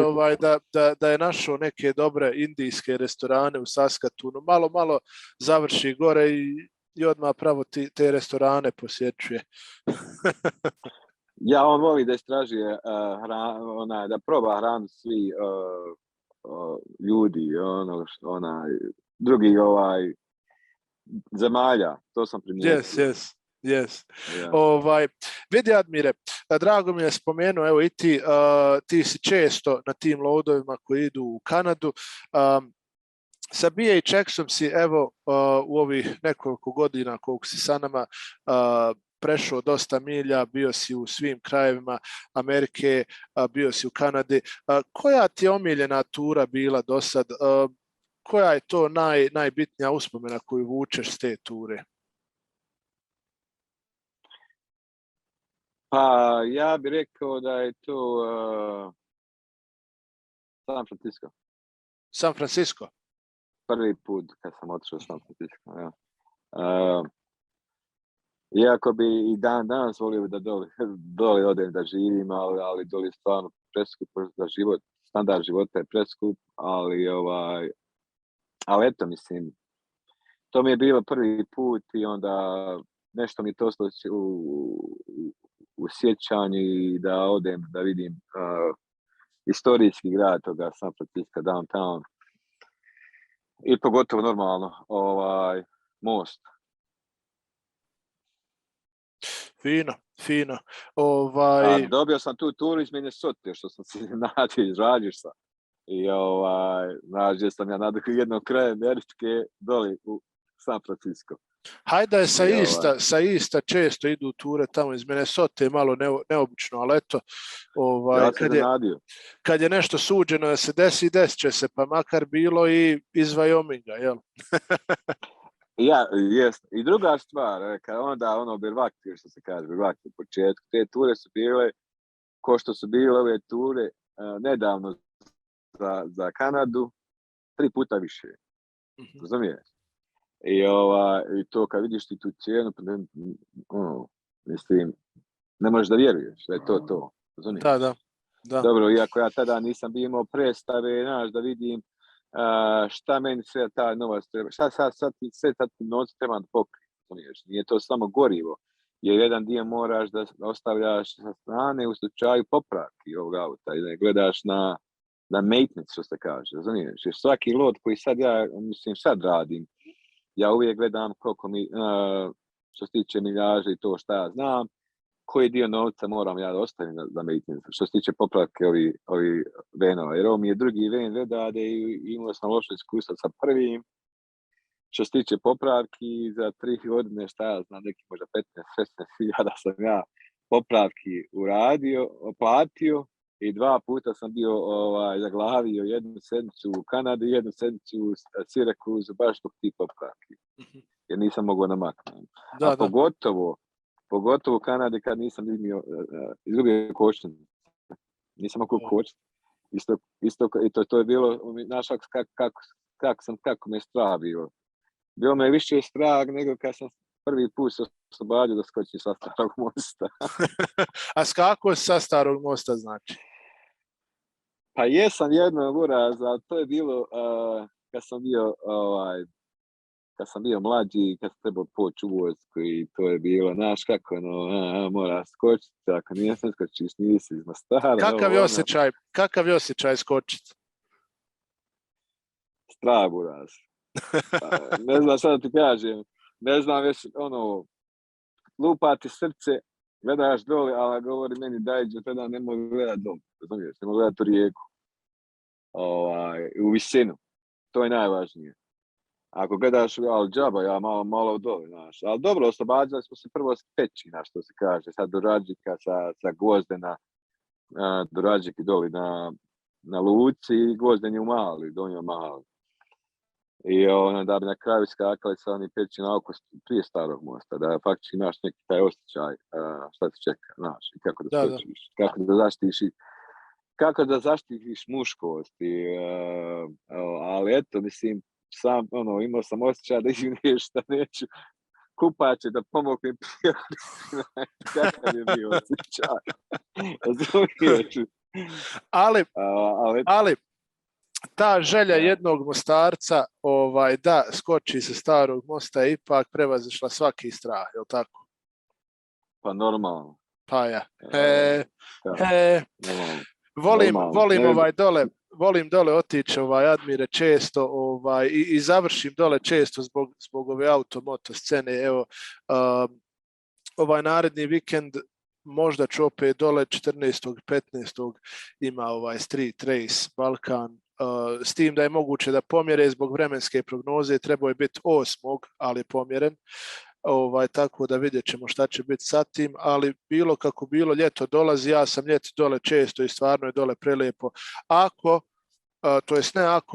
da je našao neke dobre indijske restorane u Saskatoonu. Malo završi gore i odmah pravo te restorane posjećuje. Ja, on voli da istražuje da proba hranu svi ljudi, drugi zemalja, to sam primijetio. Yes. Yeah. Vidi, Admire, drago mi je spomenuo, evo i ti si često na tim loadovima koji idu u Kanadu. Sa BA Checksom si evo u ovih nekoliko godina koliko si sa nama prešao dosta milja, bio si u svim krajevima Amerike, bio si u Kanadi. Koja ti je omiljena tura bila do sad? Koja je to najbitnija uspomena koju vučeš s te ture? Pa ja bih rekao da je to San Francisco. San Francisco? Prvi put kad sam otišao u San Francisco, ja. Iako bi i danas volio da dole odem da živim, ali dole je stvarno preskup za život, standard života je preskup, ali eto, mislim, to mi je bilo prvi put i onda nešto mi to ostalo u sjećanju i da odem da vidim istorijski grad toga San Francisco, downtown. I pogotovo normalno most. Fino. Dobio sam tu turu iz Minnesota, što sam se nađe iz Raljišta. I nađe sam ja nadokao jednog kraja Američke doli u San Francisco. Hajde je sa ista često idu ture tamo iz Minnesota, je malo neobično, ali eto, kad je nešto suđeno da se desi, desit će se, pa makar bilo i iz Wyominga, jel? Ja, jest. I druga stvar, kad onda birvakti, što se kaže, birvakti u početku, te ture su bile, ko što su bile ove ture nedavno za Kanadu, 3 puta više. Razumiješ? I to kad vidiš ti tu cijenu, mislim, ne možeš da vjeruješ da je to. Razumiješ? Da. Dobro, iako ja tada nisam bio imao predstave, da vidim šta meni sve ta novac treba, šta sad ti novac treba da pokrije. Nije to samo gorivo, jer jedan dio moraš da ostavljaš sa strane u slučaju popravki ovog auta i da gledaš na maintenance, što se kaže. Razumiješ? Jer svaki lot koji sad radim, ja uvijek gledam koliko mi, što se tiče miljaže i to šta ja znam, koji dio novca moram ja da ostavim za maintenance, što se tiče popravke ovi venova. Jer ovo mi je drugi ven vedade i imao sam loše iskustva sa prvim. Što se tiče popravki, za 3 godine, šta ja znam, neki možda 15-16 hiljada sam ja popravki uradio, platio i 2 puta sam bio zaglavio 1 sedmicu u Kanadi, 1 sedmicu u Syracuse, baš zbog tih popravki. Jer nisam mogao namaknuti. Pogotovo u Kanadi kad nisam izgubio kočnicu. Nisam mogao kočiti. Isto, to je bilo, znaš kako me strah bilo. Bilo me više strah nego kad sam prvi put se oslobadio da skočim sa starog mosta. A skako sa starog mosta znači? Pa jesam jedno buraz, ali to je bilo kad sam bio mlađi, kad sam trebao poći u vojsku i to je bilo, znaš kako, mora skočiti, ako nije se skočiš, nisi iz Mostara. Kakav je osjećaj skočiti? Strah buraz. Ne znam šta da ti kažem, ne znam već, lupa ti srce, gledaš dole, ali govori meni dajđe, tada ne mogu gledati dole, razumiješ, ne mogu gledati u rijeku, u visinu, to je najvažnije. Ako gledaš al džaba, ja malo dole, znaš. Ali dobro, oslobađali smo se prvo s peći, što se kaže, sad do Rađika, sa Gvozdena, do Rađike doli na Luci i Gvozden je u Mali, donio Mali. I da bi na kraju skakali sa onim peći na oko prije starog mosta, da faktički imaš neki taj osjećaj šta ti čeka, znaš, i kako da skočiš, kako da zaštiš kako da zaštitiš muškost. Ali eto, mislim, sam, imao sam osjećaj da izvineš da neću kupače da pomognem prijateljima. Kakav je bio osjećaj. Razumiješ? Ali ta želja jednog Mostarca da skoči sa Starog mosta je ipak prevazišla svaki strah, je li tako? Pa normalno. Pa ja. Volim dole otići Admire često i završim dole često zbog ove automoto scene. Evo, naredni vikend možda ću opet dole 14. 15. ima Street Race Balkan. S tim da je moguće da pomjere zbog vremenske prognoze, trebao je biti 8. ali je pomjeren. Tako da vidjet ćemo šta će biti sa tim, ali bilo kako bilo, ljeto dolazi, ja sam ljeti dole često i stvarno je dole prelijepo.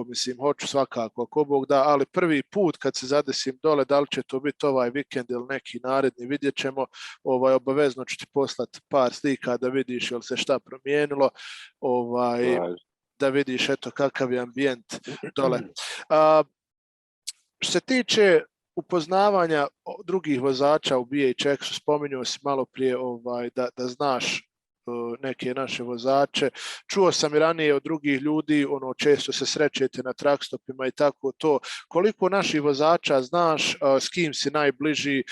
Mislim, hoću svakako, ako Bog da, ali prvi put kad se zadesim dole, da li će to biti ovaj vikend ili neki naredni, vidjet ćemo, obavezno ću ti poslati par slika da vidiš jel se šta promijenilo, da vidiš eto kakav je ambijent dole. Što se tiče upoznavanja drugih vozača u BHX-u, spominjao si malo prije da znaš neke naše vozače. Čuo sam i ranije od drugih ljudi, često se srećete na trackstopima i tako to. Koliko naših vozača znaš, s kim si najbliži,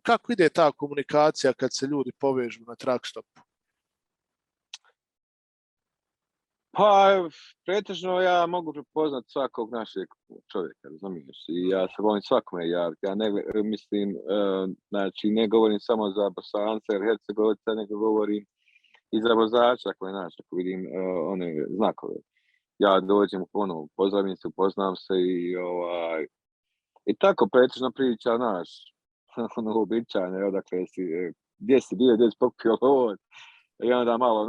kako ide ta komunikacija kad se ljudi povežu na trackstopu? Pa, pretežno ja mogu prepoznati svakog našeg čovjeka, razumiješ? I ja se volim svakome javiti. Ja ne govorim samo za Bosance ili Hercegovica, nego govorim i za vozača koje ako vidim one znakove. Ja dođem pozdravim se, upoznam se i tako pretežno priča uobičajeno, gdje si bio, gdje si pokupio ovo. I onda malo,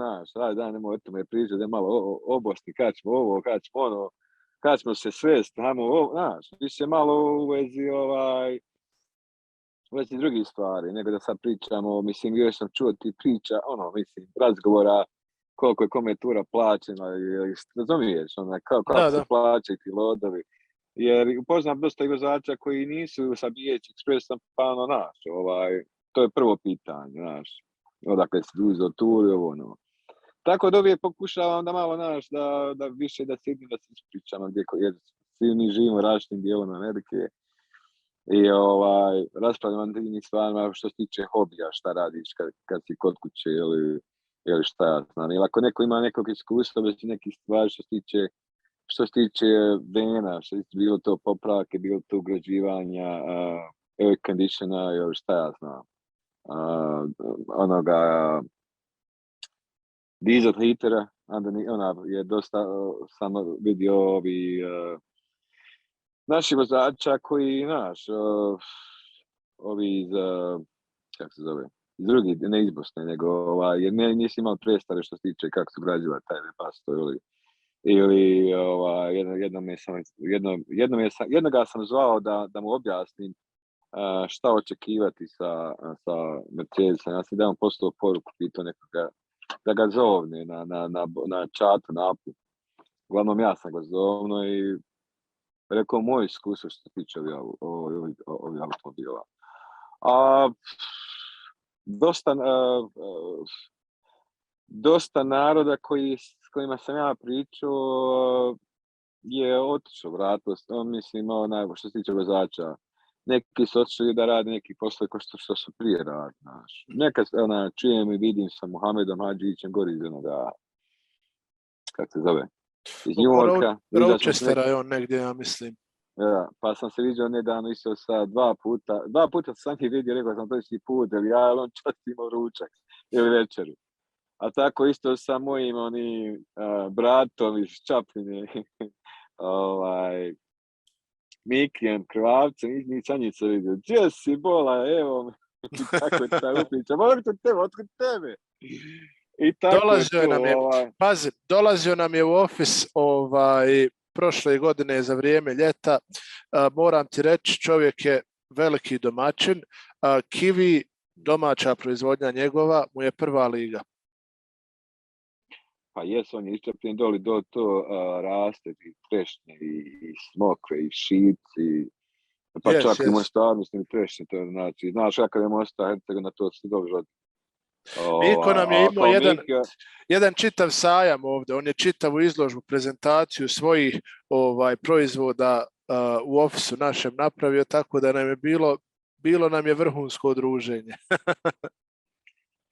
nemoj o tome pričati, da je malo o Bosni, kad ćemo ovo, kad ćemo se svesti, više malo u vezi drugih stvari, nego da sad pričamo, mislim, još sam čuo ti priča, razgovora, koliko je kome tura plaćena, razumiješ, kako se plaćaju ti lodovi, jer upoznam dosta i vozača koji nisu sa BH Expressom, pa to je prvo pitanje, odakle si uzeo tur i ovo, Tako da uvijek pokušavam da malo, da više da sjedim, da se ispričam, jer svi mi živimo u različitim dijelom Amerike i raspravljam o njih stvarima što se tiče hobija, šta radiš kad si kod kuće ili šta ja znam. Ili ako neko ima nekog iskustva, već nekih stvari što se tiče vena, što je bilo to popravke, bilo to ugrađivanja, air conditiona ili šta ja znam. Diesel heatera, ona je dosta samo vidio naši vozača koji, ovi iz, kako se zove, iz drugih, ne iz Bosne, nego jer nisi imao predstave što se tiče kako se ugrađiva taj repasto ili jednoga sam zvao da mu objasnim šta očekivati sa Mercedesom. Ja sam da vam poslao poruku, pitao nekoga da ga zovne na chatu, na apu. Uglavnom ja sam ga zovno i rekao moj iskustvo što se tiče ovih automobila. Dosta naroda s kojima sam ja pričao je otišao, vratilo se, mislim, što se tiče vozača. Neki su otišli da rade neki posle što su prije radili. Nekad čujem i vidim sa Muhamedom Hadžićem gori iz onoga, kako se zove, iz New Yorka. Rochestera je on negdje, ja mislim. Ja, pa sam se vidio nedavno isto sa dva puta sam ih vidio, rekao sam to si put, ili ja, on čast imao ručak ili večeru. A tako isto sa mojim bratom iz Čapline, Mikijem, Krvavcem, nisam njih se vidio. Gdje si bola, evo, i tako je ta upriča. Otkud tebe? I tako dolazio nam je u ofis prošle godine za vrijeme ljeta. Moram ti reći, čovjek je veliki domaćin. Kiwi, domaća proizvodnja njegova, mu je prva liga. pa jesu, on je iščepljen doli, do to raste i trešnje i smokve i šipci, pa čak i Mostaru mislim trešnje, to znači, znaš kakav je Mostar, Hercegovina, to se dobro rodi. Miko nam je imao jedan čitav sajam ovdje, on je čitavu izložbu, prezentaciju svojih proizvoda u ofisu našem napravio, tako da nam je bilo nam je vrhunsko druženje.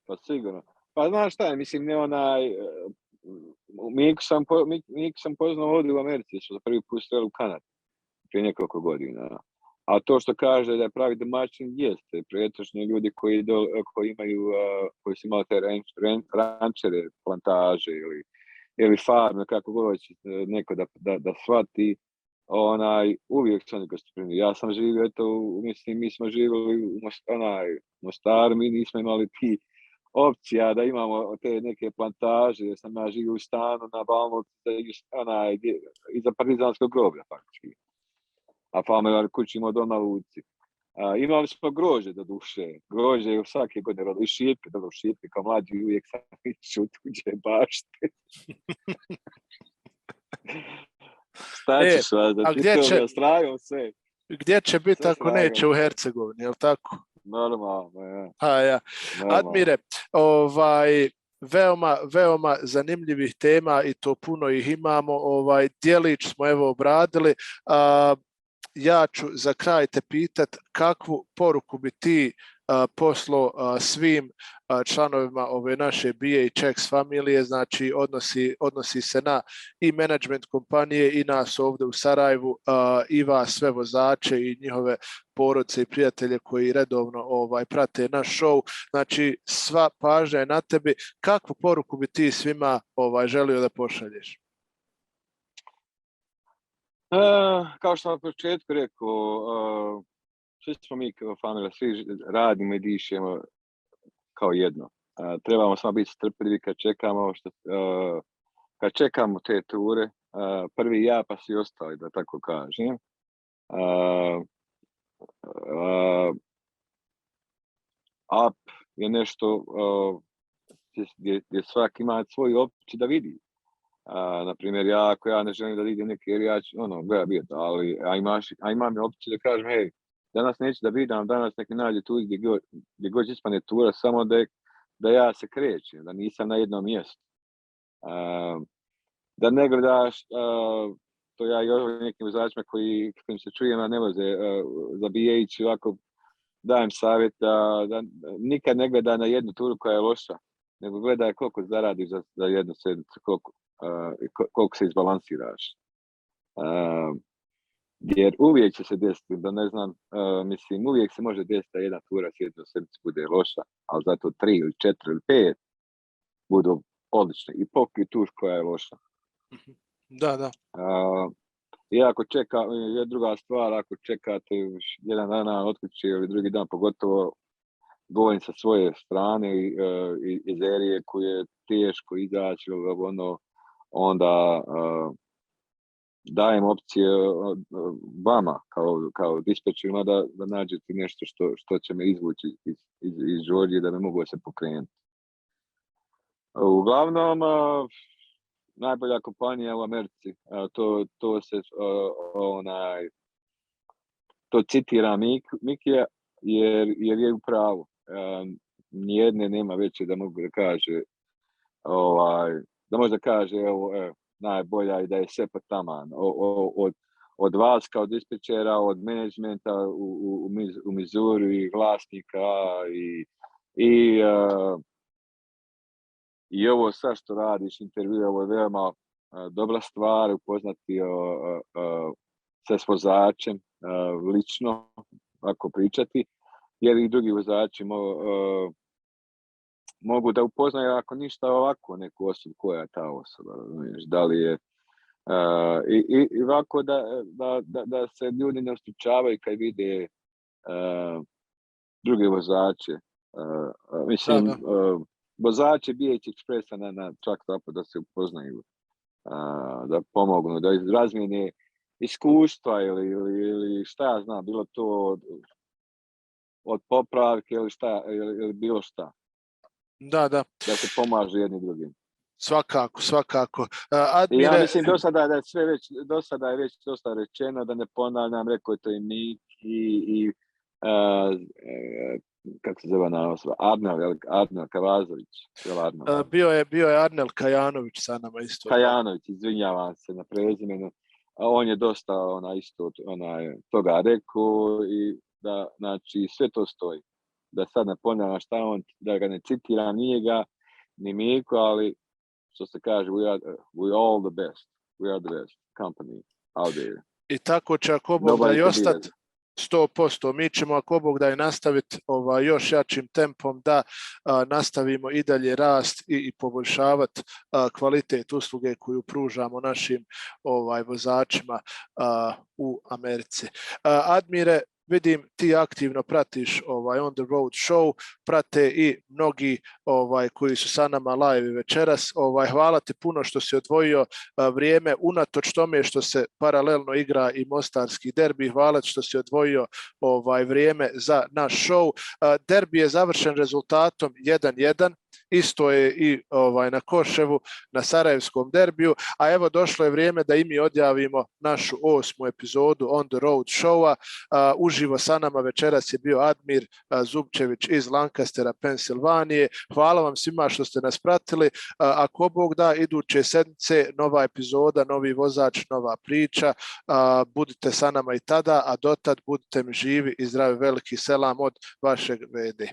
Pa sigurno. Pa znaš šta je, mislim, ne Miku sam poznao ovdje u Americi, što prvi put sreli u Kanadi, prije nekoliko godina. A to što kaže da je pravi domaćin jeste, pretočno ljudi koji su imali te rančere, plantaže ili farme, kako god će neko da shvati, uvijek su oni gostoprimni. Ja sam živio, mi smo živjeli u Mostaru, mi nismo imali ti opcija da imamo te neke plantaže, jer sam ja živio u stanu na Balmovcu, iza Partizanskog groblja faktički. A familijarni kući imao doma u Uci. Imali smo grožđe do duše. Grožđe je svake godine rodilo. I šipke, dobro šipke, kao mlađi uvijek sam išao tuđe bašte. Staćiš vas, da ti to rastrajam sve. Gdje će biti ako neće u Hercegovini, je li tako? Normalno, ja. Ja. Admire, veoma zanimljivih tema i to puno ih imamo. Djelić smo evo obradili. Ja ću za kraj te pitat kakvu poruku bi ti poslao svim članovima ove naše BHX familije, znači odnosi se na i management kompanije i nas ovdje u Sarajevu i vas sve vozače i njihove porodice i prijatelje koji redovno prate naš show. Znači sva pažnja je na tebi. Kakvu poruku bi ti svima želio da pošalješ? Kao što sam na početku rekao, svi smo mi kao familija, svi radimo i dišemo kao jedno. Trebamo samo biti strpljivi kad čekamo te ture. Prvi ja pa svi ostali, da tako kažem. Up je nešto gdje svaki ima svoju opciju da vidi. Naprimjer, ako ja ne želim da vidim neki, jer ja ću, ali imam opciju da kažem, hej, danas neću da vidim, danas neki nađe tu gdje god ispane tura, samo da ja se krećem, da nisam na jednom mjestu. Da ne gledaš, to ja i ovim nekim vozačima kojim se čujem, a ne voze za BH, ovako dajem savjet da nikad ne gleda na jednu turu koja je loša, nego gledaj koliko zaradiš za jednu sedmicu, koliko se izbalansiraš. Jer uvijek će se desiti, da ne znam, uvijek se može desiti da jedna tura s jednom sedmicu bude loša, ali zato 3 ili 4 ili 5 budu odlične i pokriju tuš koja je loša. Da. I ako druga stvar, ako čekate jedan dan od kuće ili drugi dan, pogotovo govorim sa svoje strane iz erije koje je teško izaći, onda dajem opcije vama kao dispečerima da nađete nešto što će me izvući iz Đorđe da me mogu se pokrenuti. Uglavnom, najbolja kompanija u Americi, to citira Mikija jer je u pravu. Nijedne nema veće da mogu da kaže da može da kaže najbolja i da je sve po taman. Od vas kao dispečera, od menadžmenta u Missouri, vlasnika i ovo sad što radiš, intervju, ovo je veoma dobra stvar, upoznati se s vozačem lično, ako pričati, jer i drugi vozači mogu da upoznaju ako ništa ovako neku osobu, koja je ta osoba, da li je i ovako da se ljudi ne ostučavaju kad vide druge vozače. Vozače BH Expressa na čak tako da se upoznaju, da pomognu, da razmijene iskustva ili šta ja znam, bilo to od popravke ili bilo šta. Da. Da se pomažu jedni drugim. Svakako. I ja mislim do sada je već dosta rečeno, da ne ponavljam, rekao je to i Nik i kako se zove na osoba, Arnel Kavazović. Bio je Arnel Kajanović sa nama isto. Kajanović, izvinjavam se na prezimenu. On je dosta toga rekao i da, znači, sve to stoji. Da sad ne ponavljam šta on, da ga ne citiram, nije ga ni Miku, ali što se kaže, we all the best. We are the best company out there. I tako će ako Bog da i ostati 100%. Mi ćemo ako Bog da i nastaviti još jačim tempom da nastavimo i dalje rast i poboljšavati kvalitet usluge koju pružamo našim vozačima u Americi. Admire, vidim ti aktivno pratiš On the Road show, prate i mnogi koji su sa nama live večeras. Hvala ti puno što si odvojio vrijeme unatoč tome što se paralelno igra i mostarski derbi. Hvala što si odvojio vrijeme za naš show. Derbi je završen rezultatom 1-1. Isto je i na Koševu, na Sarajevskom derbiju, a evo došlo je vrijeme da i mi odjavimo našu 8. epizodu On the Road showa. Uživo sa nama večeras je bio Admir Zupčević iz Lancastera, Pensilvanije. Hvala vam svima što ste nas pratili. Ako Bog da, iduće sedmice nova epizoda, novi vozač, nova priča. Budite sa nama i tada, a dotad budite mi živi i zdravi. Veliki selam od vašeg VD.